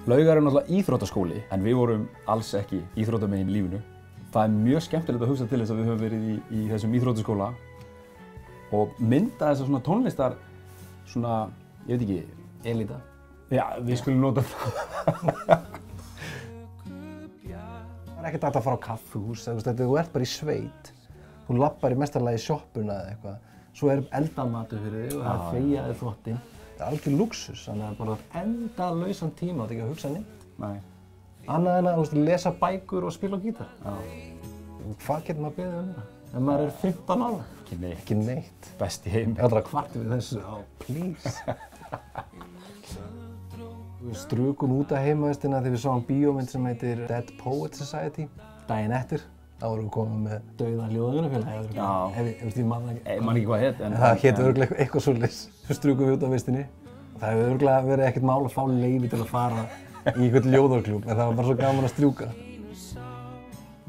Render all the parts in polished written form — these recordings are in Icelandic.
Laugar náttúrulega íþróttaskóli, en við vorum alls ekki íþróttamegin í lífinu. Það mjög skemmtilegt að hugsa til þess að við höfum verið í þessum íþróttaskóla og mynda þessa svona tónlistar, svona, ég veit ekki, Elíta. Já, við skulum nota það. Það ekkert hægt að fara á kaffihús, þú ert bara í sveit. Þú lappar í mestarlagi í sjoppuna eða eitthvað. Svo eldamatur fyrir þig og það þvegja þig þvottinn. Það algjör lúxus, þannig að bara endalausan tíma átt ekki að hugsa neitt. Nei. Annað en að lesa bækur og spila á gítar. Hvað getur maður beðið það? Ef maður 15 ára? Ekki neitt. Best í heim. Ég ætla að kvarta við þessu. Please. Við strukum út af heimavistina þegar við sáum bíómynd sem heitir Dead Poets Society. Daginn eftir. Þá vorum við komið með dauða ljóðagunarfélag. Ef ég man það ekki. Ég man ekki hvað hét. Það hét örugglega eitthvað svoleiðis. Svo strukum við út af vistinni. Það hefur örugglega verið ekkert mál að fá leyfi til að fara í einhvern ljóðarklúbb, en það var bara svo gaman að strjúka.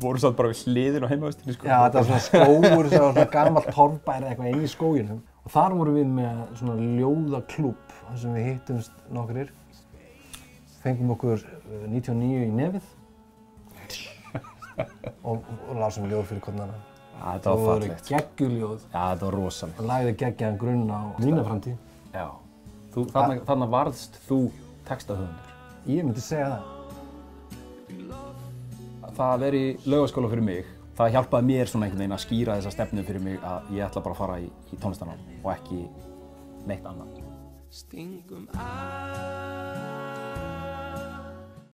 Voru samt bara við hliðin á heimavistinni, sko. Já, þetta var svona skógur, svona gamalt torfbæri eitthvað inn í skóginum. Og þar vorum við með svona ljóðaklúbb, þar sem við hittumst nokkrir. Fengum okkur 99 í nefið og lásum ljóð fyrir hvorn annan. Já, þetta var fallegt. Það voru geggjuljóð. Já, þetta var rosalega. Og lagði geggjaðan grunn á mína framtíð. Já. Þarna varðst þú textahöfundur. Ég myndi segja það. Það að vera í Laugaskóla fyrir mig, það hjálpaði mér svona einhvern veginn að skýra þessa stefnu fyrir mig að ég ætla bara að fara í tónlistarnám og ekki neitt annað.